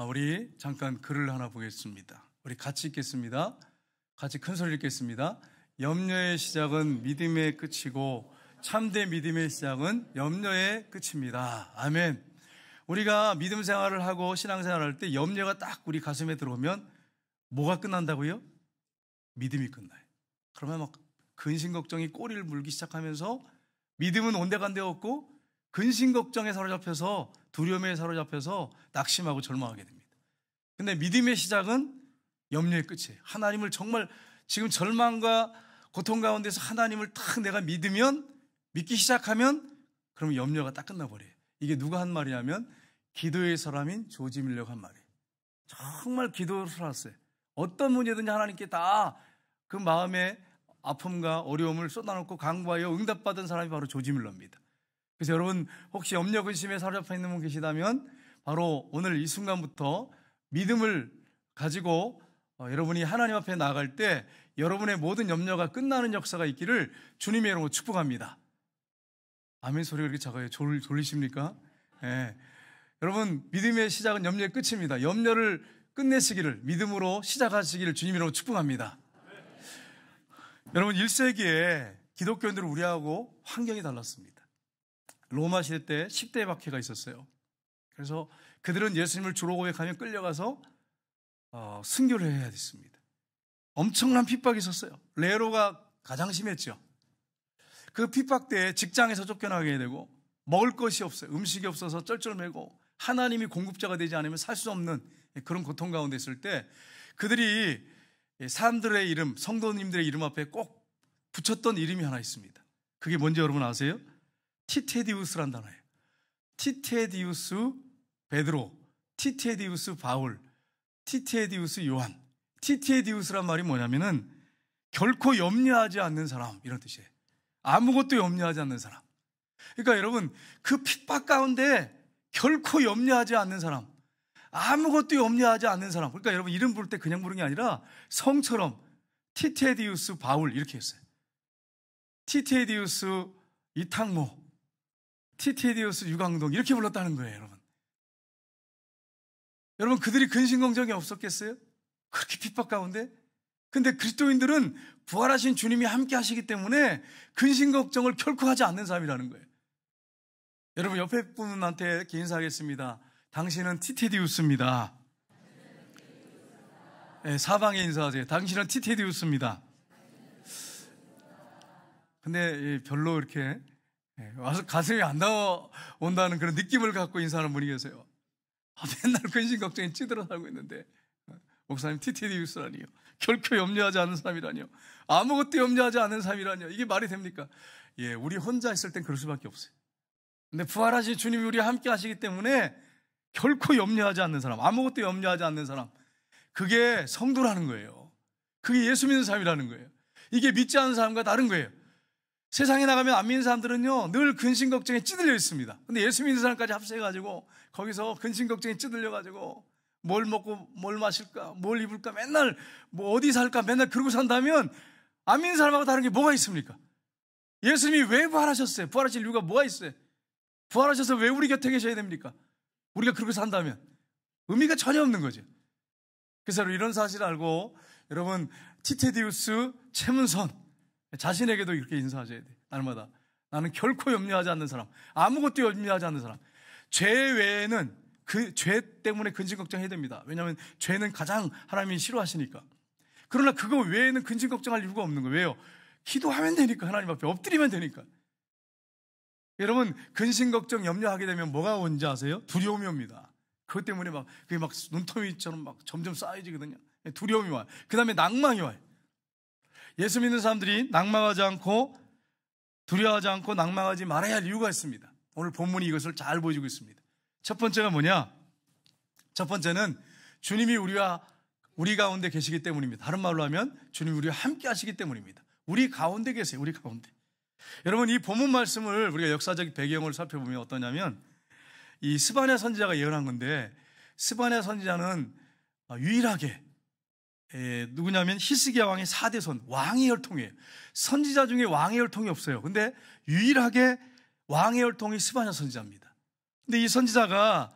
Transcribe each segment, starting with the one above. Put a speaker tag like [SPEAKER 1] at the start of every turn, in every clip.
[SPEAKER 1] 우리 잠깐 글을 하나 보겠습니다. 우리 같이 읽겠습니다. 같이 큰 소리 읽겠습니다. 염려의 시작은 믿음의 끝이고 참된 믿음의 시작은 염려의 끝입니다. 아멘. 우리가 믿음 생활을 하고 신앙생활을 할 때 염려가 딱 우리 가슴에 들어오면 뭐가 끝난다고요? 믿음이 끝나요. 그러면 막 근심 걱정이 꼬리를 물기 시작하면서 믿음은 온데간데 없고 근심 걱정에 사로잡혀서 두려움에 사로잡혀서 낙심하고 절망하게 됩니다. 근데 믿음의 시작은 염려의 끝이에요. 하나님을 정말 지금 절망과 고통 가운데서 하나님을 딱 내가 믿기 시작하면 그러면 염려가 딱 끝나버려요. 이게 누가 한 말이냐면 기도의 사람인 조지 밀러가 한 말이에요. 정말 기도를 살았어요. 어떤 문제든지 하나님께 다 그 마음의 아픔과 어려움을 쏟아놓고 간구하여 응답받은 사람이 바로 조지 밀러입니다. 그래서 여러분 혹시 염려 근심에 사로잡혀 있는 분 계시다면 바로 오늘 이 순간부터 믿음을 가지고 여러분이 하나님 앞에 나아갈 때 여러분의 모든 염려가 끝나는 역사가 있기를 주님의 이름으로 축복합니다. 아멘 소리가 이렇게 작아요. 졸리십니까? 네. 여러분 믿음의 시작은 염려의 끝입니다. 염려를 끝내시기를 믿음으로 시작하시기를 주님의 이름으로 축복합니다. 여러분 1세기에 기독교인들은 우리하고 환경이 달랐습니다. 로마 시대 때 10대 박해가 있었어요. 그래서 그들은 예수님을 주로 고백하면 끌려가서 순교를 해야 됐습니다. 엄청난 핍박이 있었어요. 네로가 가장 심했죠. 그 핍박 때에 직장에서 쫓겨나게 되고 먹을 것이 없어요. 음식이 없어서 쩔쩔매고 하나님이 공급자가 되지 않으면 살 수 없는 그런 고통 가운데 있을 때 그들이 사람들의 이름, 성도님들의 이름 앞에 꼭 붙였던 이름이 하나 있습니다. 그게 뭔지 여러분 아세요? 티테디우스란 단어예요. 티테디우스 베드로, 티테디우스 바울, 티테디우스 요한. 티테디우스란 말이 뭐냐면은 결코 염려하지 않는 사람 이런 뜻이에요. 아무것도 염려하지 않는 사람. 그러니까 여러분 그 핍박 가운데 결코 염려하지 않는 사람, 아무것도 염려하지 않는 사람. 그러니까 여러분 이름 부를 때 그냥 부르는 게 아니라 성처럼 티테디우스 바울 이렇게 했어요. 티테디우스 이탕모, 티테디우스 유광동 이렇게 불렀다는 거예요. 여러분 그들이 근심걱정이 없었겠어요? 그렇게 핍박 가운데? 근데 그리스도인들은 부활하신 주님이 함께 하시기 때문에 근심걱정을 결코 하지 않는 사람이라는 거예요. 여러분 옆에 분한테 이렇게 인사하겠습니다. 당신은 티테디우스입니다. 네, 사방에 인사하세요. 당신은 티테디우스입니다. 근데 별로 이렇게 와서 가슴이 안 나온다는 그런 느낌을 갖고 인사하는 분이 계세요. 맨날 근심 걱정에 찌들어 살고 있는데 목사님 티테디우스라니요. 결코 염려하지 않는 사람이라니요. 아무것도 염려하지 않는 사람이라니요. 이게 말이 됩니까? 예, 우리 혼자 있을 땐 그럴 수밖에 없어요. 근데 부활하신 주님이 우리와 함께 하시기 때문에 결코 염려하지 않는 사람, 아무것도 염려하지 않는 사람, 그게 성도라는 거예요. 그게 예수 믿는 사람이라는 거예요. 이게 믿지 않는 사람과 다른 거예요. 세상에 나가면 안 믿는 사람들은요 늘 근심 걱정에 찌들려 있습니다. 근데 예수 믿는 사람까지 합세해가지고 거기서 근심 걱정에 찌들려가지고 뭘 먹고 뭘 마실까, 뭘 입을까, 맨날 뭐 어디 살까 맨날 그러고 산다면 안 믿는 사람하고 다른 게 뭐가 있습니까? 예수님이 왜 부활하셨어요? 부활하실 이유가 뭐가 있어요? 부활하셔서 왜 우리 곁에 계셔야 됩니까? 우리가 그렇게 산다면 의미가 전혀 없는 거죠. 그래서 이런 사실을 알고 여러분 티테디우스 최문선 자신에게도 이렇게 인사하셔야 돼요. 날마다 나는 결코 염려하지 않는 사람, 아무것도 염려하지 않는 사람. 죄 외에는 그 죄 때문에 근심 걱정해야 됩니다. 왜냐하면 죄는 가장 하나님이 싫어하시니까. 그러나 그거 외에는 근심 걱정할 이유가 없는 거예요. 왜요? 기도하면 되니까. 하나님 앞에 엎드리면 되니까. 여러분 근심 걱정 염려하게 되면 뭐가 오는지 아세요? 두려움이 옵니다. 그것 때문에 그게 막 눈더위처럼 막 점점 쌓여지거든요. 두려움이 와요. 그 다음에 낭망이 와요. 예수 믿는 사람들이 낭망하지 않고 두려워하지 않고 낭망하지 말아야 할 이유가 있습니다. 오늘 본문이 이것을 잘 보여주고 있습니다. 첫 번째가 뭐냐? 첫 번째는 주님이 우리 가운데 계시기 때문입니다. 다른 말로 하면 주님이 우리와 함께 하시기 때문입니다. 우리 가운데 계세요. 우리 가운데. 여러분 이 본문 말씀을 우리가 역사적 배경을 살펴보면 어떠냐면 이 스바냐 선지자가 예언한 건데 스바냐 선지자는 유일하게 누구냐면 히스기야 왕의 4대 선, 왕의 혈통이에요. 선지자 중에 왕의 혈통이 없어요. 근데 유일하게 왕의 혈통이 스바냐 선지자입니다. 근데 이 선지자가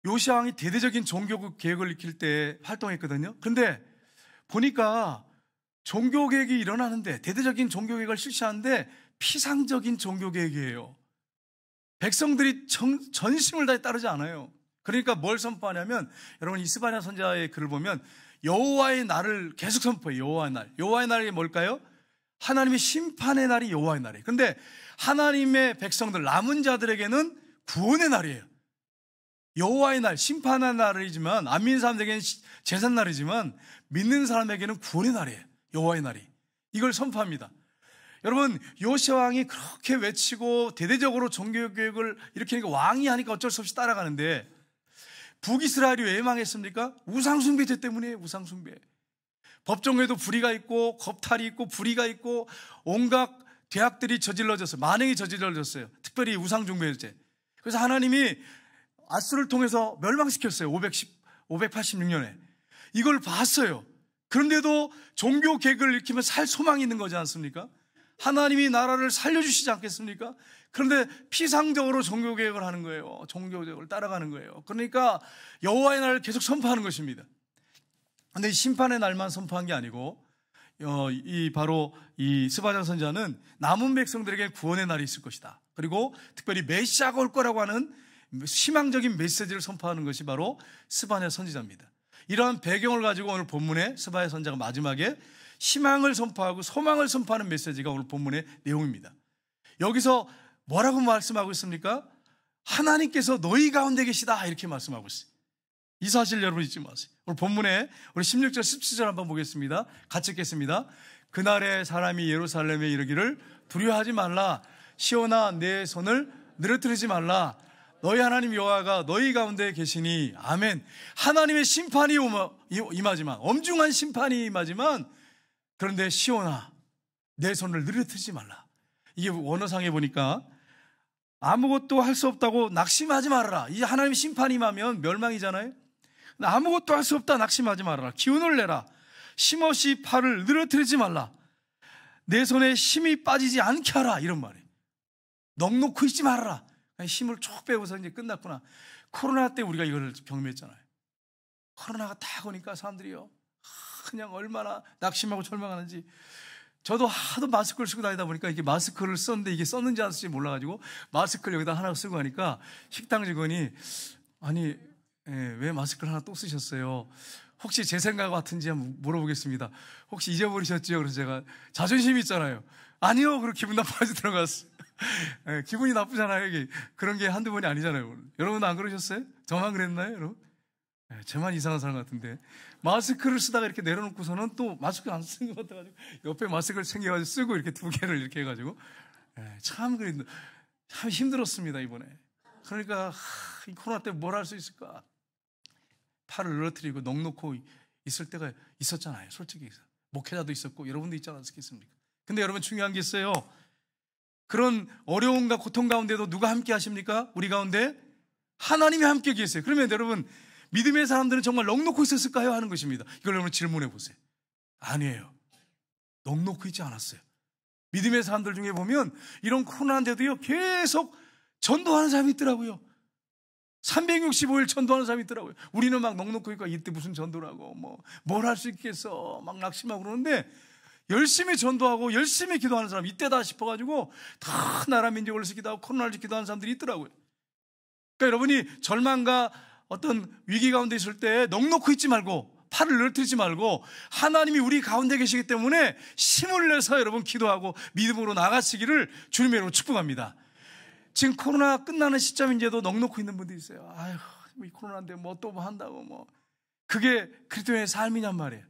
[SPEAKER 1] 요시야 왕이 대대적인 종교 개혁을 일으킬 때 활동했거든요. 그런데 보니까 종교 개혁이 일어나는데, 대대적인 종교 개혁을 실시하는데 피상적인 종교 개혁이에요. 백성들이 전심을 다해 따르지 않아요. 그러니까 뭘 선포하냐면, 여러분 이 스바냐 선지자의 글을 보면 여호와의 날을 계속 선포해요. 여호와의 날. 여호와의 날이 뭘까요? 하나님의 심판의 날이 여호와의 날이에요. 그런데 하나님의 백성들, 남은 자들에게는 구원의 날이에요. 여호와의 날, 심판의 날이지만, 안 믿는 사람들에게는 제삿 날이지만, 믿는 사람에게는 구원의 날이에요. 여호와의 날이. 이걸 선포합니다. 여러분, 요시야 왕이 그렇게 외치고 대대적으로 종교개혁을 일으키니까, 왕이 하니까 어쩔 수 없이 따라가는데, 북이스라엘이 왜 망했습니까? 우상숭배죄 때문이에요. 우상숭배. 법정에도 불의가 있고 겁탈이 있고 불의가 있고 온갖 죄악들이 저질러졌어요. 만행이 저질러졌어요. 특별히 우상숭배죄. 그래서 하나님이 아수를 통해서 멸망시켰어요. 586년에. 이걸 봤어요. 그런데도 종교 개혁을 일으키면 살 소망이 있는 거지 않습니까? 하나님이 나라를 살려주시지 않겠습니까? 그런데 피상적으로 종교 개혁을 하는 거예요. 종교 개혁을 따라가는 거예요. 그러니까 여호와의 날을 계속 선포하는 것입니다. 그런데 심판의 날만 선포한 게 아니고, 바로 이 스바냐 선지자는 남은 백성들에게 구원의 날이 있을 것이다. 그리고 특별히 메시아가 올 거라고 하는 희망적인 메시지를 선포하는 것이 바로 스바냐 선지자입니다. 이러한 배경을 가지고 오늘 본문에 스바냐 선지자가 마지막에 희망을 선포하고 소망을 선포하는 메시지가 오늘 본문의 내용입니다. 여기서 뭐라고 말씀하고 있습니까? 하나님께서 너희 가운데 계시다, 이렇게 말씀하고 있어요. 이 사실 여러분 잊지 마세요. 오늘 본문에 우리 16절 17절 한번 보겠습니다. 같이 읽겠습니다. 그날에 사람이 예루살렘에 이르기를 두려워하지 말라. 시온아 내 손을 늘어뜨리지 말라. 너희 하나님 여호와가 너희 가운데 계시니. 아멘. 하나님의 심판이 임하지만, 엄중한 심판이 임하지만, 그런데 시온아 내 손을 늘어뜨리지 말라. 이게 원어상에 보니까 아무것도 할 수 없다고 낙심하지 말아라. 이 하나님의 심판이 임하면 멸망이잖아요. 아무것도 할 수 없다, 낙심하지 말아라. 기운을 내라. 쉼없이 팔을 늘어뜨리지 말라. 내 손에 힘이 빠지지 않게 하라. 이런 말이에요. 넋놓고 있지 말아라. 힘을 쭉 빼고서 이제 끝났구나. 코로나 때 우리가 이걸 경험했잖아요. 코로나가 딱 오니까 사람들이요, 그냥 얼마나 낙심하고 절망하는지. 저도 하도 마스크를 쓰고 다니다 보니까 이게 마스크를 썼는데 이게 썼는지 안 썼는지 몰라가지고 마스크를 여기다 하나 쓰고 하니까 식당 직원이, 아니 왜 마스크를 하나 또 쓰셨어요? 혹시 제 생각 같은지 한번 물어보겠습니다. 혹시 잊어버리셨지요? 그래서 제가 자존심이 있잖아요. 아니요. 그리고 기분 나빠서 들어갔어요. 기분이 나쁘잖아요. 이게 그런 게 한두 번이 아니잖아요. 여러분 안 그러셨어요? 저만 그랬나요, 여러분? 저만 이상한 사람 같은데. 마스크를 쓰다가 이렇게 내려놓고서는 또 마스크 안 쓰는 것 같아가지고 옆에 마스크를 챙겨가지고 쓰고 이렇게 두 개를 이렇게 해가지고 참 힘들었습니다, 이번에. 그러니까 이 코로나 때 뭘 할 수 있을까? 팔을 늘어뜨리고 넋놓고 있을 때가 있었잖아요. 솔직히 목회자도 있었고 여러분도 있지 않았겠습니까? 근데 여러분 중요한 게 있어요. 그런 어려움과 고통 가운데도 누가 함께 하십니까? 우리 가운데 하나님이 함께 계세요. 그러면 여러분, 믿음의 사람들은 정말 넋놓고 있었을까요? 하는 것입니다. 이걸 여러분 질문해 보세요. 아니에요. 넋놓고 있지 않았어요. 믿음의 사람들 중에 보면 이런 코로나인데도요, 계속 전도하는 사람이 있더라고요. 365일 전도하는 사람이 있더라고요. 우리는 막 넋놓고 있고, 이때 무슨 전도라고, 뭘 할 수 있겠어, 막 낙심하고 그러는데, 열심히 전도하고 열심히 기도하는 사람 이때다 싶어가지고 다 나라 민족을 위해서 기도하고 코로나를 기도하는 사람들이 있더라고요. 그러니까 여러분이 절망과 어떤 위기 가운데 있을 때 넋놓고 있지 말고, 팔을 늘어뜨리지 말고, 하나님이 우리 가운데 계시기 때문에 힘을 내서 여러분 기도하고 믿음으로 나가시기를 주님의 이름으로 축복합니다. 지금 코로나 끝나는 시점인데도 넋놓고 있는 분들이 있어요. 아휴, 이 코로나인데 또 한다고 그게 그리스도의 삶이냔 말이에요.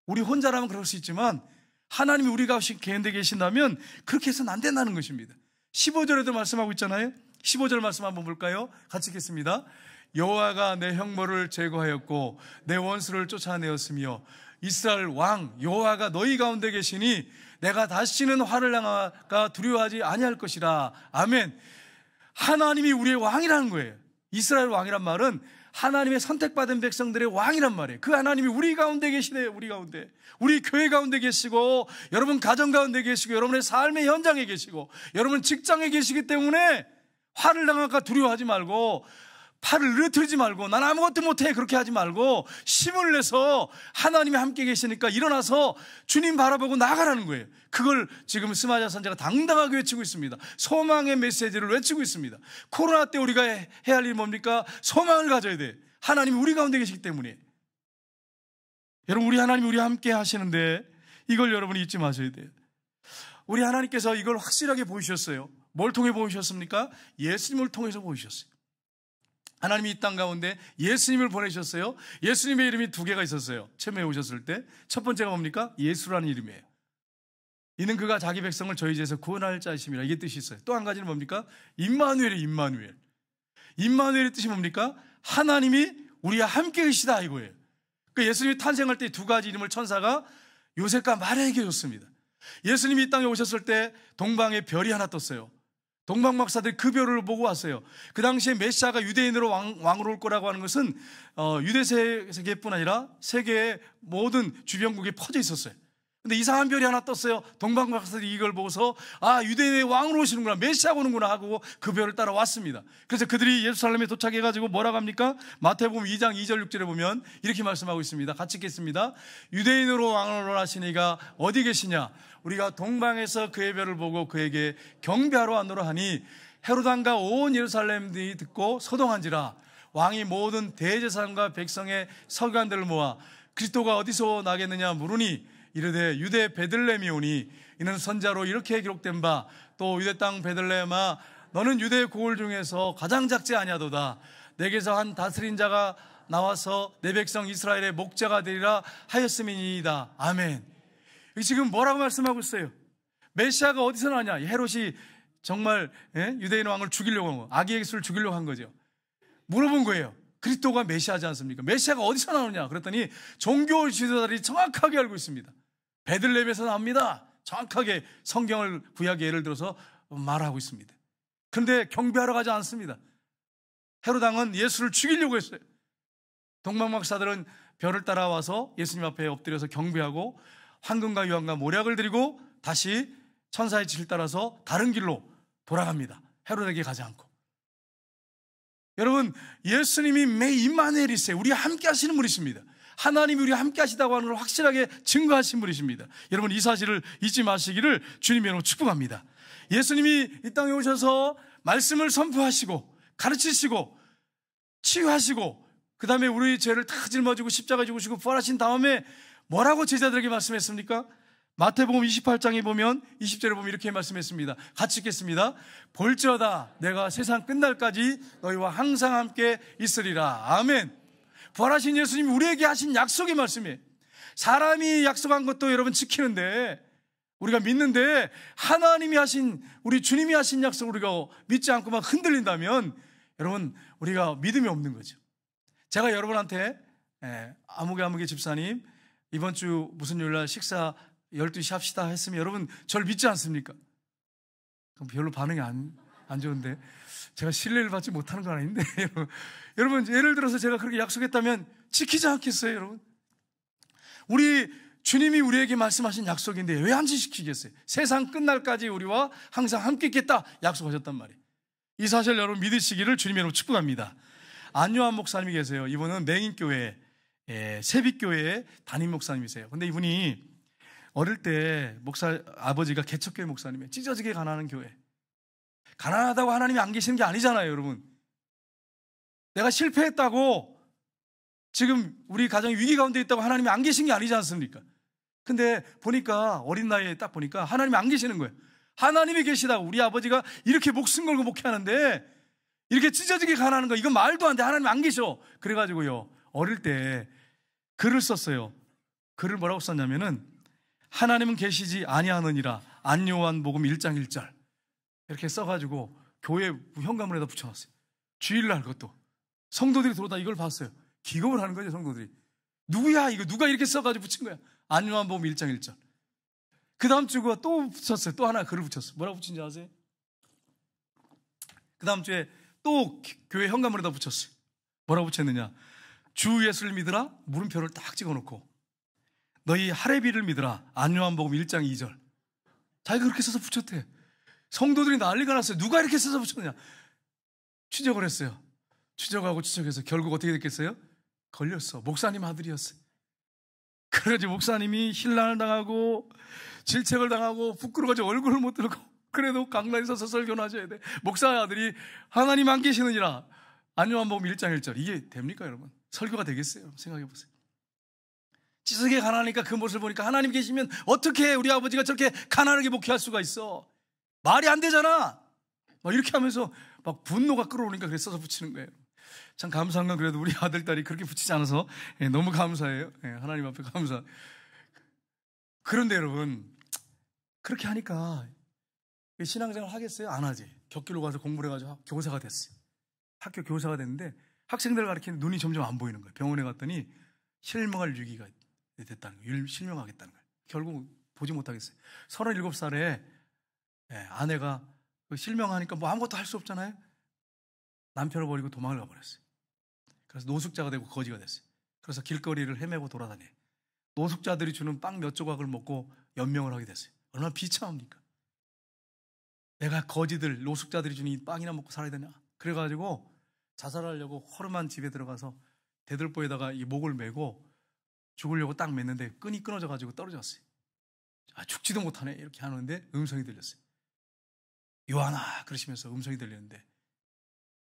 [SPEAKER 1] 우리 혼자라면 그럴 수 있지만 하나님이 우리 가운데 계신다면 그렇게 해서는 안 된다는 것입니다. 15절에도 말씀하고 있잖아요. 15절 말씀 한번 볼까요? 같이 읽겠습니다. 여호와가 내 형벌을 제거하였고 내 원수를 쫓아내었으며 이스라엘 왕 여호와가 너희 가운데 계시니 내가 다시는 화를 당하가 두려워하지 아니할 것이라. 아멘. 하나님이 우리의 왕이라는 거예요. 이스라엘 왕이란 말은 하나님의 선택받은 백성들의 왕이란 말이에요. 그 하나님이 우리 가운데 계시네요. 우리 가운데, 우리 교회 가운데 계시고, 여러분 가정 가운데 계시고, 여러분의 삶의 현장에 계시고, 여러분 직장에 계시기 때문에 화를 당할까 두려워하지 말고 팔을 느트리지 말고 난 아무것도 못해 그렇게 하지 말고 힘을 내서 하나님이 함께 계시니까 일어나서 주님 바라보고 나가라는 거예요. 그걸 지금 스마자 선자가 당당하게 외치고 있습니다. 소망의 메시지를 외치고 있습니다. 코로나 때 우리가 해야 할 일이 뭡니까? 소망을 가져야 돼. 하나님이 우리 가운데 계시기 때문에. 여러분, 우리 하나님이 우리와 함께 하시는데 이걸 여러분이 잊지 마셔야 돼요. 우리 하나님께서 이걸 확실하게 보이셨어요. 뭘 통해 보이셨습니까? 예수님을 통해서 보이셨어요. 하나님이 이 땅 가운데 예수님을 보내셨어요. 예수님의 이름이 두 개가 있었어요. 처음에 오셨을 때 첫 번째가 뭡니까? 예수라는 이름이에요. 이는 그가 자기 백성을 저희 죄에서 구원할 자이심이라, 이게 뜻이 있어요. 또 한 가지는 뭡니까? 임마누엘이에요. 임마누엘. 임마누엘의 뜻이 뭡니까? 하나님이 우리와 함께 계시다 이거예요. 그 예수님이 탄생할 때 두 가지 이름을 천사가 요셉과 마리아에게 줬습니다. 예수님이 이 땅에 오셨을 때 동방에 별이 하나 떴어요. 동방 박사들이 그 별을 보고 왔어요. 그 당시에 메시아가 유대인으로 왕으로 올 거라고 하는 것은 유대 세계뿐 아니라 세계의 모든 주변국에 퍼져 있었어요. 근데 이상한 별이 하나 떴어요. 동방 박사들이 이걸 보고서 아, 유대인의 왕으로 오시는구나, 메시아가 오는구나 하고 그 별을 따라 왔습니다. 그래서 그들이 예루살렘에 도착해가지고 뭐라고 합니까? 마태복음 2장 2절 6절에 보면 이렇게 말씀하고 있습니다. 같이 읽겠습니다. 유대인으로 왕으로 하시니가 어디 계시냐? 우리가 동방에서 그의 별을 보고 그에게 경배하러 왔노라 하니 헤로당과 온 예루살렘들이 듣고 소동한지라. 왕이 모든 대제사장과 백성의 서기관들을 모아 그리스도가 어디서 나겠느냐 물으니 이르되 유대 베들레헴이 오니 이는 선자로 이렇게 기록된 바 또 유대 땅 베들레헴아 너는 유대 고을 중에서 가장 작지 아니하도다. 내게서 한 다스린 자가 나와서 내 백성 이스라엘의 목자가 되리라 하였음이니이다. 아멘. 지금 뭐라고 말씀하고 있어요? 메시아가 어디서 나냐? 헤롯이 정말 유대인 왕을 죽이려고 한 거, 아기 예수를 죽이려고 한 거죠. 물어본 거예요. 그리스도가 메시아지 않습니까? 메시아가 어디서 나오느냐? 그랬더니 종교 지도자들이 정확하게 알고 있습니다. 베들레헴에서 나옵니다. 정확하게 성경을 구약 예를 들어서 말하고 있습니다. 그런데 경배하러 가지 않습니다. 헤롯 왕은 예수를 죽이려고 했어요. 동방 박사들은 별을 따라와서 예수님 앞에 엎드려서 경배하고 황금과 유황과 모략을 드리고 다시 천사의 지시를 따라서 다른 길로 돌아갑니다. 헤롯에게 가지 않고. 여러분, 예수님이 매 임마누엘이세요. 우리와 함께 하시는 분이십니다. 하나님이 우리와 함께 하시다고 하는 걸 확실하게 증거하신 분이십니다. 여러분, 이 사실을 잊지 마시기를 주님의 이름으로 축복합니다. 예수님이 이 땅에 오셔서 말씀을 선포하시고 가르치시고 치유하시고 그 다음에 우리의 죄를 다 짊어지고 십자가 죽으시고 부활하신 다음에 뭐라고 제자들에게 말씀했습니까? 마태복음 28장에 보면 20절에 보면 이렇게 말씀했습니다. 같이 읽겠습니다. 볼지어다 내가 세상 끝날까지 너희와 항상 함께 있으리라. 아멘. 부활하신 예수님이 우리에게 하신 약속의 말씀이에요. 사람이 약속한 것도 여러분 지키는데, 우리가 믿는데 하나님이 하신, 우리 주님이 하신 약속을 우리가 믿지 않고 막 흔들린다면 여러분, 우리가 믿음이 없는 거죠. 제가 여러분한테 아무개 집사님 이번 주 무슨 요일날 식사 12시 합시다 했으면 여러분 저를 믿지 않습니까? 그럼 별로 반응이 안 좋은데 제가 신뢰를 받지 못하는 건 아닌데 여러분 예를 들어서 제가 그렇게 약속했다면 지키지 않겠어요? 여러분, 우리 주님이 우리에게 말씀하신 약속인데 왜 안 지키겠어요? 세상 끝날까지 우리와 항상 함께 있겠다 약속하셨단 말이에요. 이 사실 여러분 믿으시기를 주님의 이름으로 축복합니다. 안요한 목사님이 계세요. 이분은 맹인교회 세빛교회의 담임 목사님이세요. 근데 이분이 어릴 때 아버지가 개척교회 목사님이에요. 찢어지게 가난한 교회. 가난하다고 하나님이 안 계시는 게 아니잖아요, 여러분. 내가 실패했다고 지금 우리 가정이 위기 가운데 있다고 하나님이 안 계신 게 아니지 않습니까? 근데 보니까 어린 나이에 딱 보니까 하나님이 안 계시는 거예요. 하나님이 계시다고. 우리 아버지가 이렇게 목숨 걸고 목회하는데 이렇게 찢어지게 가난한 거 이건 말도 안 돼. 하나님이 안 계셔. 그래가지고요, 어릴 때 글을 썼어요. 글을 뭐라고 썼냐면은 하나님은 계시지 아니하느니라. 안요한복음 1장 1절 이렇게 써가지고 교회 현관문에다 붙여놨어요. 주일날 그것도 성도들이 들어오다 이걸 봤어요. 기겁을 하는 거죠, 성도들이. 누구야 이거, 누가 이렇게 써가지고 붙인 거야? 안요한복음 1장 1절. 그 다음 주가 또 붙였어요. 또 하나 글을 붙였어요. 뭐라고 붙인지 아세요? 그 다음 주에 또 교회 현관문에다 붙였어요. 뭐라고 붙였느냐? 주 예수를 믿으라, 물음표를 딱 찍어놓고 너희 하레비를 믿으라, 안요한복음 1장 2절. 자기가 그렇게 써서 붙였대. 성도들이 난리가 났어요. 누가 이렇게 써서 붙였느냐? 추적을 했어요. 추적하고 추적해서 결국 어떻게 됐겠어요? 걸렸어. 목사님 아들이었어요. 그래가지고 목사님이 힐난을 당하고 질책을 당하고 부끄러워가지고 얼굴을 못 들고, 그래도 강단에 서서 설교는 하셔야 돼. 목사의 아들이 하나님 안 계시느니라. 안요한복음 1장 1절. 이게 됩니까 여러분? 설교가 되겠어요? 생각해보세요. 지석에 가난하니까 그 모습을 보니까 하나님 계시면 어떻게 우리 아버지가 저렇게 가난하게 목회할 수가 있어? 말이 안 되잖아. 막 이렇게 하면서 막 분노가 끌어오니까 그래 써서 붙이는 거예요. 참 감사한 건 그래도 우리 아들, 딸이 그렇게 붙이지 않아서 너무 감사해요. 하나님 앞에 감사. 그런데 여러분, 그렇게 하니까 신앙생활 하겠어요? 안 하지. 격길로 가서 공부를 해가지고 교사가 됐어요. 학교 교사가 됐는데 학생들 가르치는 눈이 점점 안 보이는 거예요. 병원에 갔더니 실명할 위기가 됐다는 거예요. 실명하겠다는 거예요. 결국 보지 못하겠어요. 37살에 아내가 실명하니까 뭐 아무것도 할 수 없잖아요. 남편을 버리고 도망을 가버렸어요. 그래서 노숙자가 되고 거지가 됐어요. 그래서 길거리를 헤매고 돌아다녀요. 노숙자들이 주는 빵 몇 조각을 먹고 연명을 하게 됐어요. 얼마나 비참합니까? 내가 거지들, 노숙자들이 주는 이 빵이나 먹고 살아야 되냐? 그래가지고 자살하려고 허름한 집에 들어가서 대들보에다가 이 목을 메고 죽으려고 딱 맸는데 끈이 끊어져가지고 떨어졌어요. 죽지도 못하네 이렇게 하는데 음성이 들렸어요. 요한아 그러시면서 음성이 들렸는데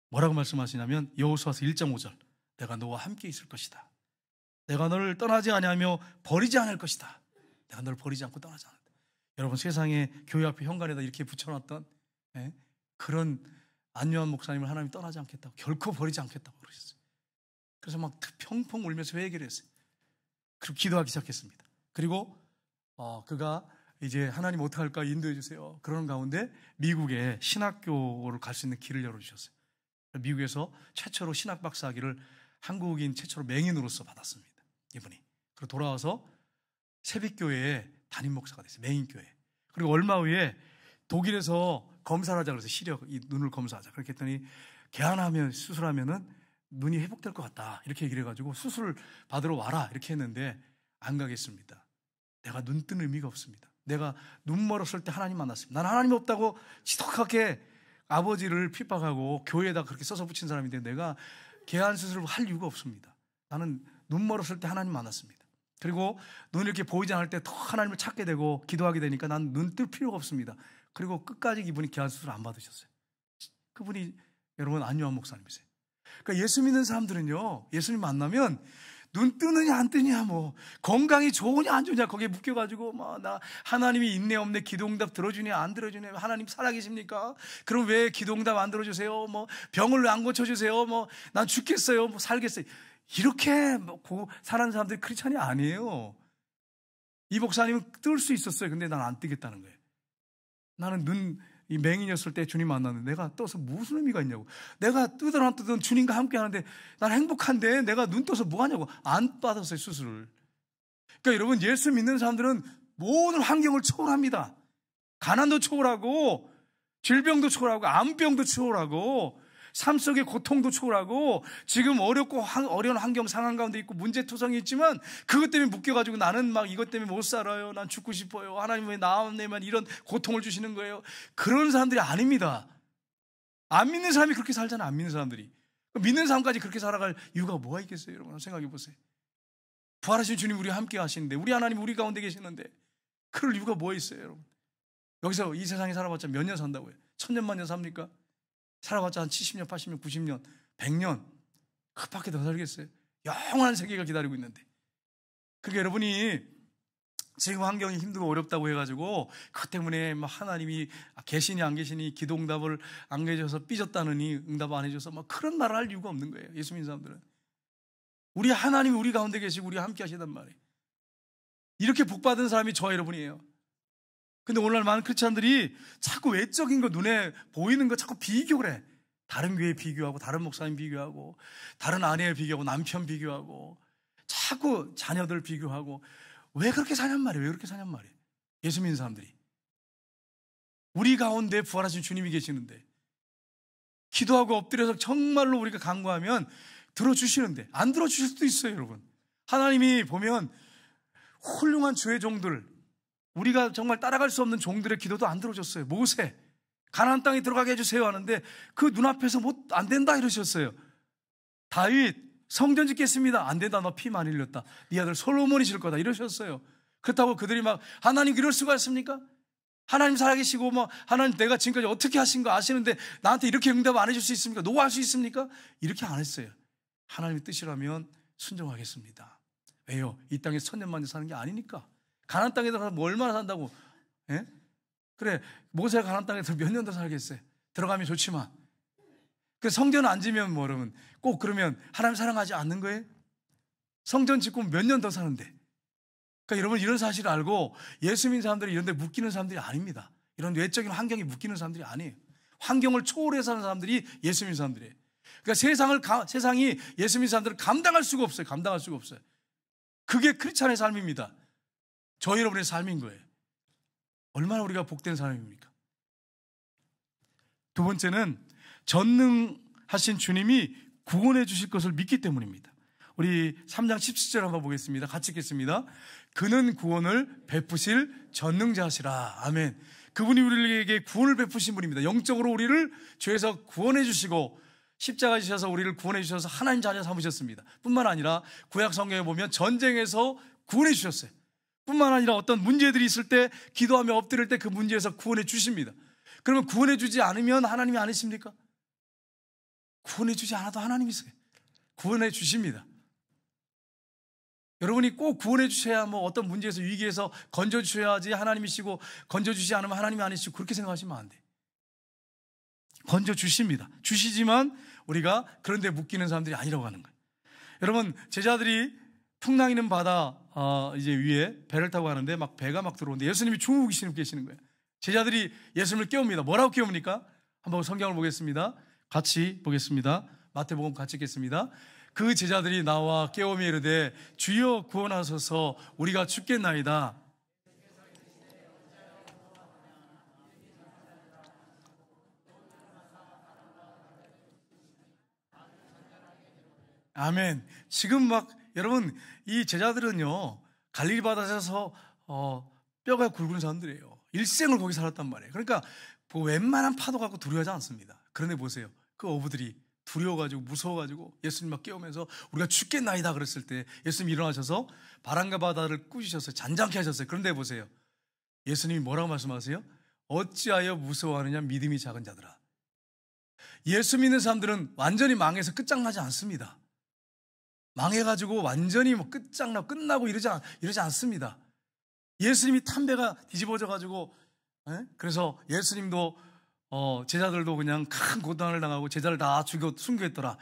[SPEAKER 1] 뭐라고 말씀하시냐면 여호수아서 1장 5절. 내가 너와 함께 있을 것이다. 내가 너를 떠나지 아니하며 버리지 않을 것이다. 내가 너를 버리지 않고 떠나지 않는다. 여러분 세상에 교회 앞에 현관에다 이렇게 붙여놨던 그런 안요한 목사님을 하나님이 떠나지 않겠다고, 결코 버리지 않겠다고 그러셨어요. 그래서 막 펑펑 울면서 회개를 했어요. 그리고 기도하기 시작했습니다. 그리고 그가 이제 하나님 어떡할까 인도해 주세요. 그러는 가운데 미국에 신학교를 갈 수 있는 길을 열어주셨어요. 미국에서 최초로 신학 박사학위를 한국인 최초로 맹인으로서 받았습니다. 이분이. 그리고 돌아와서 세빛교회에 담임 목사가 됐어요. 맹인교회. 그리고 얼마 후에 독일에서 검사를 하자 그래서 시력, 이 눈을 검사하자. 그렇게 했더니 개안하면 수술하면은 눈이 회복될 것 같다. 이렇게 얘기를 해가지고 수술을 받으러 와라. 이렇게 했는데 안 가겠습니다. 내가 눈 뜬 의미가 없습니다. 내가 눈 멀었을 때 하나님 만났습니다. 난 하나님 없다고 지독하게 아버지를 핍박하고 교회에다 그렇게 써서 붙인 사람인데 내가 개안 수술을 할 이유가 없습니다. 나는 눈 멀었을 때 하나님 만났습니다. 그리고 눈이 이렇게 보이지 않을 때 더 하나님을 찾게 되고 기도하게 되니까 난 눈 뜰 필요가 없습니다. 그리고 끝까지 이분이 개안 수술을 안 받으셨어요. 그분이 여러분 안요한 목사님이세요. 그러니까 예수 믿는 사람들은요, 예수님 만나면 눈 뜨느냐 안 뜨냐, 뭐 건강이 좋으냐 안 좋으냐 거기에 묶여가지고 뭐 나 하나님이 있네 없네, 기도응답 들어주냐 안 들어주냐, 하나님 살아계십니까? 그럼 왜 기도응답 안 들어주세요? 뭐 병을 왜 안 고쳐주세요? 뭐 난 죽겠어요, 뭐 살겠어요. 이렇게 뭐 사는 사람들이 크리스찬이 아니에요. 이 목사님은 뜰 수 있었어요. 근데 난 안 뜨겠다는 거예요. 나는 이 맹인이었을 때 주님 만났는데 내가 떠서 무슨 의미가 있냐고. 내가 뜨든 안 뜨든 주님과 함께 하는데 난 행복한데 내가 눈 떠서 뭐 하냐고. 안 받았어요, 수술을. 그러니까 여러분, 예수 믿는 사람들은 모든 환경을 초월합니다. 가난도 초월하고 질병도 초월하고 암병도 초월하고 삶 속의 고통도 초월하고 지금 어렵고 어려운 환경 상황 가운데 있고 문제투성이 있지만 그것 때문에 묶여가지고 나는 막 이것 때문에 못 살아요. 난 죽고 싶어요. 하나님 왜 나에만 이런 고통을 주시는 거예요. 그런 사람들이 아닙니다. 안 믿는 사람이 그렇게 살잖아요. 안 믿는 사람들이. 믿는 사람까지 그렇게 살아갈 이유가 뭐가 있겠어요? 여러분 생각해 보세요. 부활하신 주님 우리와 함께 하시는데, 우리 하나님 우리 가운데 계시는데 그럴 이유가 뭐가 있어요? 여러분 여기서 이 세상에 살아봤자 몇 년 산다고요? 1000년 만년 삽니까? 살아봤자 한 70년, 80년, 90년, 100년 그 밖에 더 살겠어요? 영원한 세계가 기다리고 있는데. 그러니까 여러분이 지금 환경이 힘들고 어렵다고 해가지고 그것 때문에 막 하나님이 계시니 안 계시니 기도응답을 안 해줘서 삐졌다느니 응답 안 해줘서 막 그런 말을 할 이유가 없는 거예요. 예수 믿는 사람들은. 우리 하나님이 우리 가운데 계시고 우리 함께 하시단 말이에요. 이렇게 복받은 사람이 저와 여러분이에요. 근데 오늘날 많은 크리스찬들이 자꾸 외적인 거, 눈에 보이는 거 자꾸 비교를 해. 다른 교회 비교하고, 다른 목사님 비교하고, 다른 아내 비교하고, 남편 비교하고, 자꾸 자녀들 비교하고. 왜 그렇게 사냔 말이에요. 왜 그렇게 사냔 말이에요. 예수 믿는 사람들이. 우리 가운데 부활하신 주님이 계시는데 기도하고 엎드려서 정말로 우리가 간구하면 들어주시는데 안 들어주실 수도 있어요. 여러분 하나님이 보면 훌륭한 주의 종들, 우리가 정말 따라갈 수 없는 종들의 기도도 안 들어줬어요. 모세 가나안 땅에 들어가게 해주세요 하는데 그 눈앞에서 안 된다 이러셨어요. 다윗 성전 짓겠습니다. 안 된다. 너 피 많이 흘렸다. 네 아들 솔로몬이 질 거다. 이러셨어요. 그렇다고 그들이 막 하나님 이럴 수가 있습니까? 하나님 살아계시고 뭐 하나님 내가 지금까지 어떻게 하신 거 아시는데 나한테 이렇게 응답 안 해줄 수 있습니까? 노할 수 있습니까? 이렇게 안 했어요. 하나님의 뜻이라면 순종하겠습니다. 왜요? 이 땅에 천년만년 사는 게 아니니까. 가나안 땅에 들어가서 뭐 얼마나 산다고? 예? 그래, 모세가 가나안 땅에 몇 년 더 살겠어요. 들어가면 좋지만 그 성전 안 지면 뭐 여러분 꼭 그러면 하나님 사랑하지 않는 거예요? 성전 짓고 몇 년 더 사는데. 그러니까 여러분 이런 사실을 알고 예수 믿는 사람들이 이런 데 묶이는 사람들이 아닙니다. 이런 외적인 환경에 묶이는 사람들이 아니에요. 환경을 초월해서 사는 사람들이 예수 믿는 사람들이에요. 그러니까 세상이 예수 믿는 사람들을 감당할 수가 없어요. 감당할 수가 없어요. 그게 크리스찬의 삶입니다. 저희 여러분의 삶인 거예요. 얼마나 우리가 복된 삶입니까? 두 번째는 전능하신 주님이 구원해 주실 것을 믿기 때문입니다. 우리 3장 17절 한번 보겠습니다. 같이 읽겠습니다. 그는 구원을 베푸실 전능자시라. 아멘. 그분이 우리에게 구원을 베푸신 분입니다. 영적으로 우리를 죄에서 구원해 주시고 십자가 지셔서 우리를 구원해 주셔서 하나님 자녀 삼으셨습니다. 뿐만 아니라 구약 성경에 보면 전쟁에서 구원해 주셨어요. 뿐만 아니라 어떤 문제들이 있을 때 기도하며 엎드릴 때 그 문제에서 구원해 주십니다. 그러면 구원해 주지 않으면 하나님이 아니십니까? 구원해 주지 않아도 하나님이세요. 구원해 주십니다. 여러분이 꼭 구원해 주셔야 뭐 어떤 문제에서 위기에서 건져 주셔야지 하나님이시고 건져 주지 않으면 하나님이 아니시고 그렇게 생각하시면 안 돼요. 건져 주십니다. 주시지만 우리가 그런 데 묶이는 사람들이 아니라고 하는 거예요. 여러분 제자들이 풍랑이는 바다 이제 위에 배를 타고 가는데 막 배가 막 들어오는데 예수님이 중국 계시는 거예요. 제자들이 예수님을 깨웁니다. 뭐라고 깨웁니까? 한번 성경을 보겠습니다. 같이 보겠습니다. 마태복음 같이 읽겠습니다. 그 제자들이 나와 깨우며 이르되 주여 구원하소서 우리가 죽겠나이다. 아멘. 지금 막 여러분 이 제자들은요 갈릴리 바다에서 뼈가 굵은 사람들이에요. 일생을 거기 살았단 말이에요. 그러니까 뭐 웬만한 파도 갖고 두려워하지 않습니다. 그런데 보세요. 그 어부들이 두려워가지고 무서워가지고 예수님 막 깨우면서 우리가 죽겠나이다 그랬을 때 예수님 일어나셔서 바람과 바다를 꾸짖으셨어요. 잔잔케 하셨어요. 그런데 보세요. 예수님이 뭐라고 말씀하세요? 어찌하여 무서워하느냐 믿음이 작은 자들아. 예수 믿는 사람들은 완전히 망해서 끝장나지 않습니다. 망해가지고 완전히 뭐 끝나고 이러지 않습니다. 예수님이 탄 배가 뒤집어져가지고 그래서 예수님도 제자들도 그냥 큰 고난을 당하고 제자를 다 순교했더라.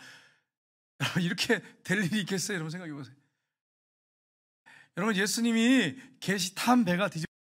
[SPEAKER 1] 이렇게 될 일이 있겠어요? 여러분 생각해 보세요. 여러분 예수님이 탄 배가 뒤집어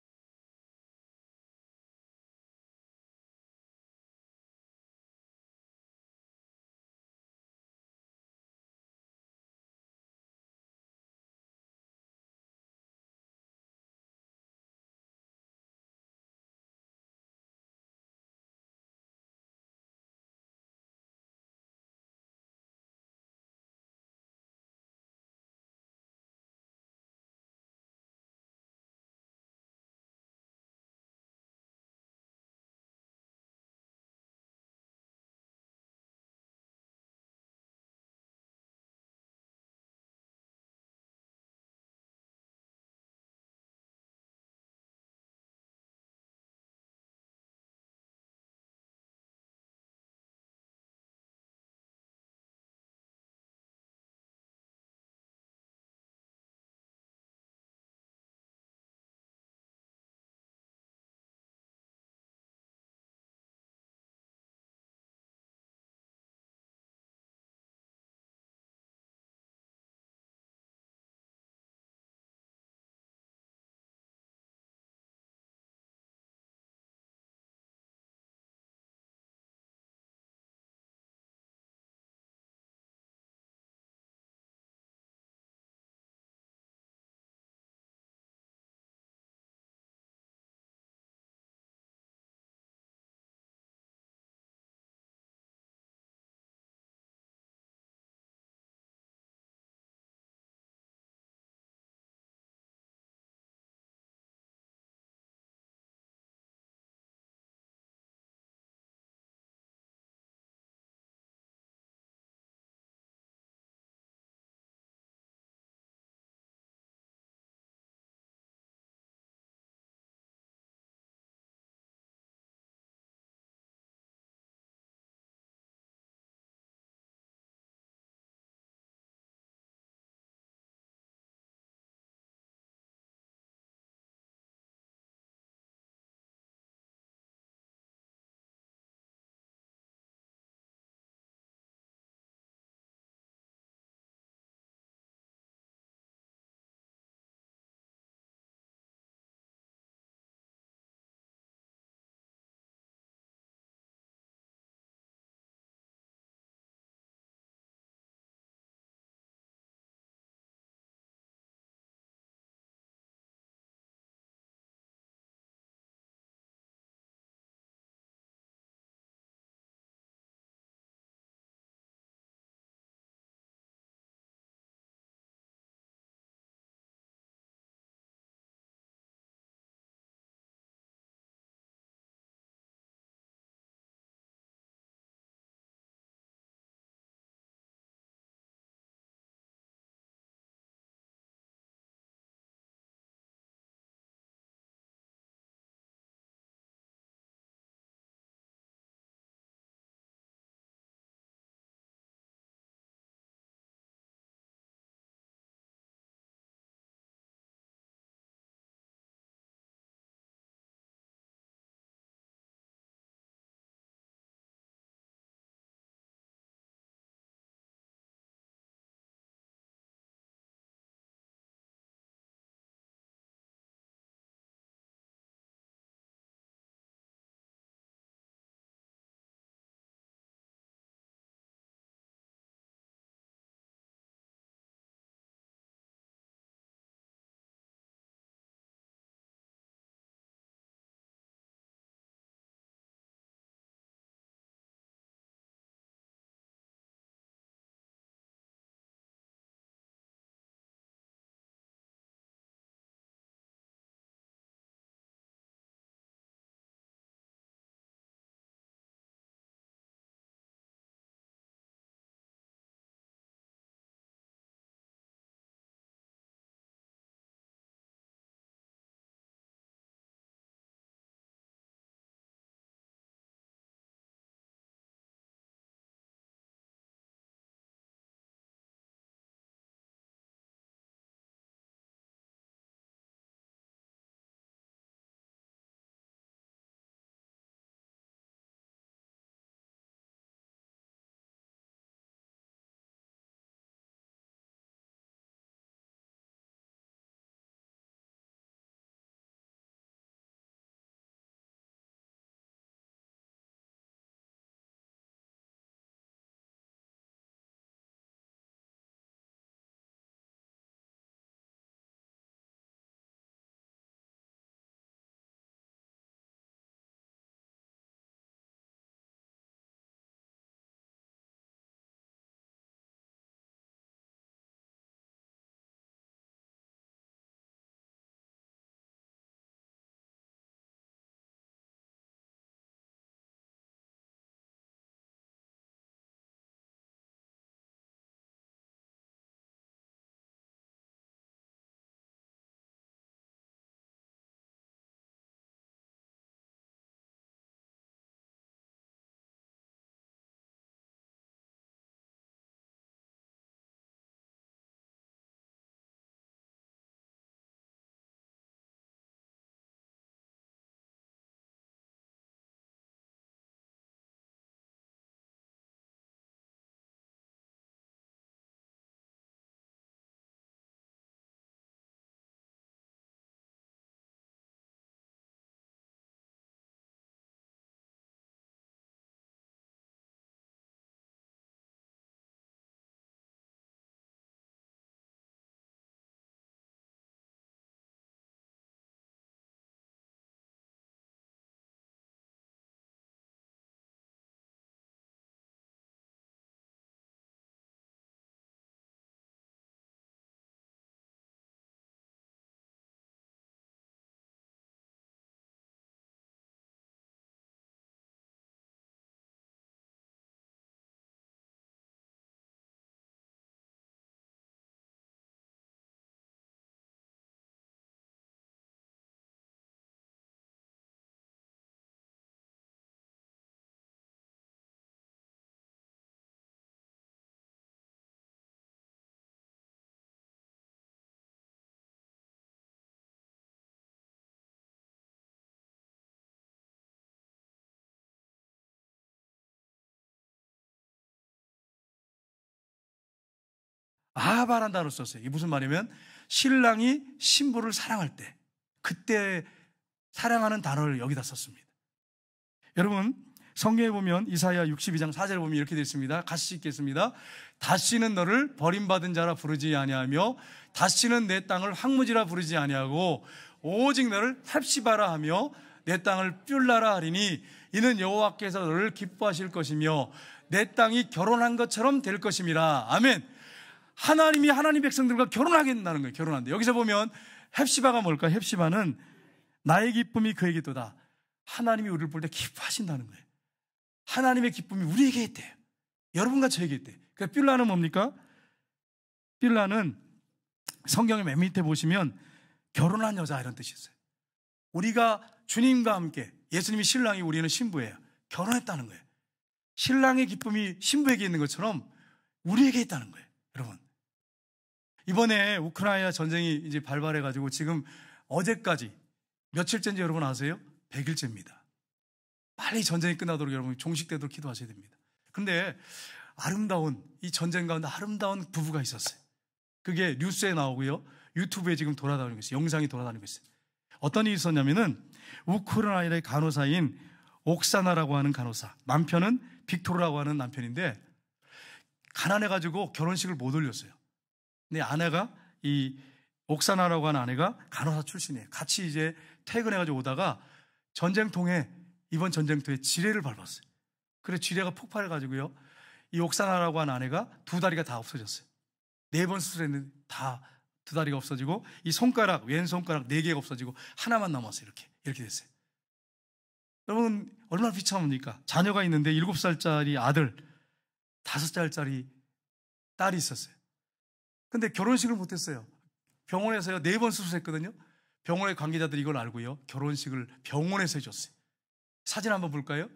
[SPEAKER 1] 아하바라는 단어를 썼어요. 이게 무슨 말이냐면 신랑이 신부를 사랑할 때, 그때 사랑하는 단어를 여기다 썼습니다. 여러분, 성경에 보면 이사야 62장 4절에 보면 이렇게 되어 있습니다. 같이 읽겠습니다. 다시는 너를 버림받은 자라 부르지 아니하며 다시는 내 땅을 황무지라 부르지 아니하고 오직 너를 헵시바라 하며 내 땅을 뷸라라 하리니 이는 여호와께서 너를 기뻐하실 것이며 내 땅이 결혼한 것처럼 될 것임이라. 아멘. 하나님이 하나님 백성들과 결혼하게 된다는 거예요. 결혼한다. 여기서 보면 헵시바가 뭘까? 헵시바는 나의 기쁨이 그에게 있도다. 하나님이 우리를 볼 때 기뻐하신다는 거예요. 하나님의 기쁨이 우리에게 있대요. 여러분과 저에게 있대요. 그러니까 뷸라는 뭡니까? 뷸라는 성경의 맨 밑에 보시면 결혼한 여자 이런 뜻이 있어요. 우리가 주님과 함께, 예수님이 신랑이 우리는 신부예요. 결혼했다는 거예요. 신랑의 기쁨이 신부에게 있는 것처럼 우리에게 있다는 거예요. 여러분, 이번에 우크라이나 전쟁이 이제 발발해가지고 지금 어제까지 며칠째인지 여러분 아세요? 100일째입니다. 빨리 전쟁이 끝나도록 여러분 종식되도록 기도하셔야 됩니다. 그런데 아름다운 이 전쟁 가운데 아름다운 부부가 있었어요. 그게 뉴스에 나오고요, 유튜브에 지금 돌아다니고 있어요. 영상이 돌아다니고 있어요. 어떤 일이 있었냐면은 우크라이나의 간호사인 옥사나라고 하는 간호사, 남편은 빅토르라고 하는 남편인데 가난해가지고 결혼식을 못 올렸어요. 근데 아내가, 이 옥사나라고 하는 아내가 간호사 출신이에요. 같이 이제 퇴근해가지고 오다가 전쟁통에, 이번 전쟁터에 지뢰를 밟았어요. 그래서 지뢰가 폭발해가지고요, 이 옥사나라고 하는 아내가 두 다리가 다 없어졌어요. 4번 수술했는데 다 두 다리가 없어지고, 이 손가락, 왼손가락 4개가 없어지고 하나만 남았어요. 이렇게 됐어요. 여러분, 얼마나 비참합니까? 자녀가 있는데 7살짜리 아들, 5살짜리 딸이 있었어요. 근데 결혼식을 못했어요. 병원에서요 4번 수술했거든요. 병원의 관계자들이 이걸 알고요, 결혼식을 병원에서 해줬어요. 사진 한번 볼까요?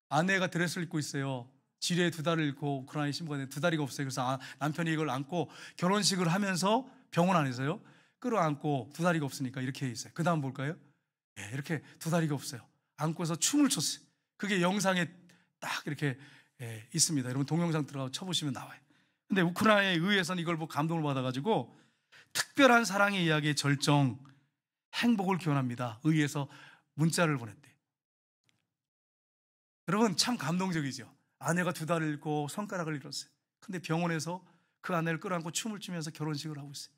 [SPEAKER 1] 아내가 드레스를 입고 있어요. 지뢰에 2다리를 잃고 우크라이나 신부가 2다리가 없어요. 그래서 남편이 이걸 안고 결혼식을 하면서 병원 안에서요 끌어안고 2다리가 없으니까 이렇게 해 있어요. 그 다음 볼까요? 예, 이렇게 2다리가 없어요. 안고서 춤을 췄어요. 그게 영상에 딱 이렇게 있습니다. 여러분 동영상 들어가서 쳐보시면 나와요. 근데 우크라이나에 의해서는 이걸 보고 감동을 받아가지고 특별한 사랑의 이야기의 절정, 행복을 기원합니다. 의해서 문자를 보냈대요. 여러분, 참 감동적이죠. 아내가 2다리를 잃고 손가락을 잃었어요. 근데 병원에서 그 아내를 끌어안고 춤을 추면서 결혼식을 하고 있어요.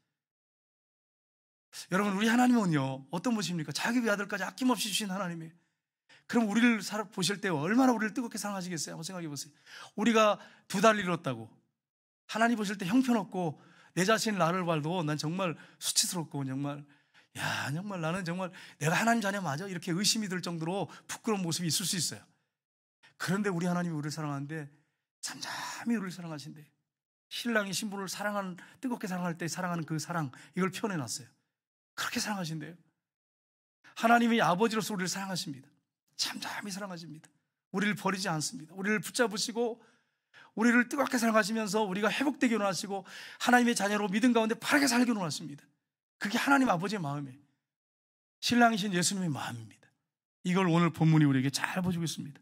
[SPEAKER 1] 여러분, 우리 하나님은요 어떤 분이십니까? 자기 아들까지 아낌없이 주신 하나님이에요. 그럼 우리를 보실 때 얼마나 우리를 뜨겁게 사랑하시겠어요? 한번 생각해 보세요. 우리가 2다리를 잃었다고 하나님 보실 때 형편없고 내 자신 나를 봐도 난 정말 수치스럽고 정말 나는 정말 내가 하나님 자녀 맞아? 이렇게 의심이 들 정도로 부끄러운 모습이 있을 수 있어요. 그런데 우리 하나님이 우리를 사랑하는데 잠잠히 우리를 사랑하신대. 신랑이 신부를 뜨겁게 사랑할 때 사랑하는 그 사랑, 이걸 표현해놨어요. 그렇게 사랑하신대요. 하나님이 아버지로서 우리를 사랑하십니다. 잠잠히 사랑하십니다. 우리를 버리지 않습니다. 우리를 붙잡으시고 우리를 뜨겁게 사랑하시면서 우리가 회복되게 원하시고 하나님의 자녀로 믿음 가운데 바르게 살게 원하십니다. 그게 하나님 아버지의 마음이에요. 신랑이신 예수님의 마음입니다. 이걸 오늘 본문이 우리에게 잘 보여주고 있습니다.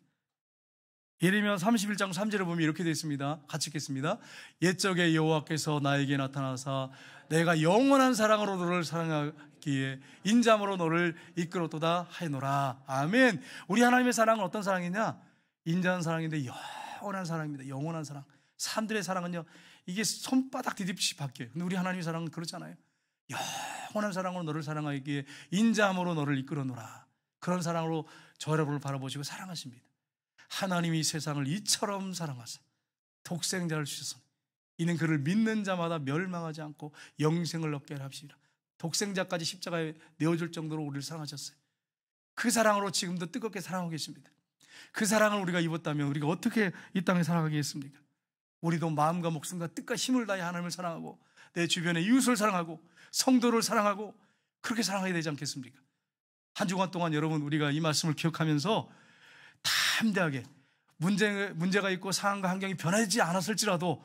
[SPEAKER 1] 예레미야 31장 3절에 보면 이렇게 되어 있습니다. 같이 읽겠습니다. 옛적에 여호와께서 나에게 나타나사 내가 영원한 사랑으로 너를 사랑하기에 인자함으로 너를 이끌었도다 하노라. 아멘. 우리 하나님의 사랑은 어떤 사랑이냐? 인자한 사랑인데 영원한 사랑입니다. 영원한 사랑. 사람들의 사랑은요, 이게 손바닥 디딥듯이 바뀌어요. 근데 우리 하나님의 사랑은 그렇잖아요. 영원한 사랑으로 너를 사랑하기에 인자함으로 너를 이끌어노라. 그런 사랑으로 저 여러분을 바라보시고 사랑하십니다. 하나님이 세상을 이처럼 사랑하사 독생자를 주셨으니 이는 그를 믿는 자마다 멸망하지 않고 영생을 얻게 하려 합시다. 독생자까지 십자가에 내어줄 정도로 우리를 사랑하셨어요. 그 사랑으로 지금도 뜨겁게 사랑하고 계십니다. 그 사랑을 우리가 입었다면 우리가 어떻게 이 땅에 살아가겠습니까? 우리도 마음과 목숨과 뜻과 힘을 다해 하나님을 사랑하고 내 주변의 이웃을 사랑하고 성도를 사랑하고 그렇게 사랑해야 되지 않겠습니까? 한 주간 동안 여러분, 우리가 이 말씀을 기억하면서 담대하게 문제가 있고 상황과 환경이 변하지 않았을지라도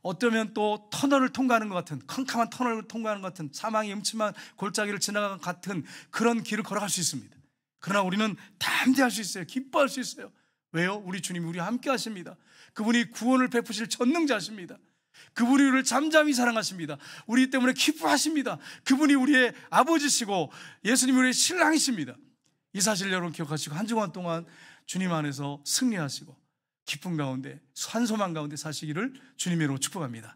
[SPEAKER 1] 어쩌면 또 터널을 통과하는 것 같은, 캄캄한 터널을 통과하는 것 같은, 사망의 음침한 골짜기를 지나가는 것 같은 그런 길을 걸어갈 수 있습니다. 그러나 우리는 담대할 수 있어요. 기뻐할 수 있어요. 왜요? 우리 주님이 우리와 함께 하십니다. 그분이 구원을 베푸실 전능자십니다. 그분이 우리를 잠잠히 사랑하십니다. 우리 때문에 기뻐하십니다. 그분이 우리의 아버지시고 예수님이 우리의 신랑이십니다. 이 사실 여러분 기억하시고 한 주간 동안 주님 안에서 승리하시고 기쁨 가운데, 산소망 가운데 사시기를 주님으로 축복합니다.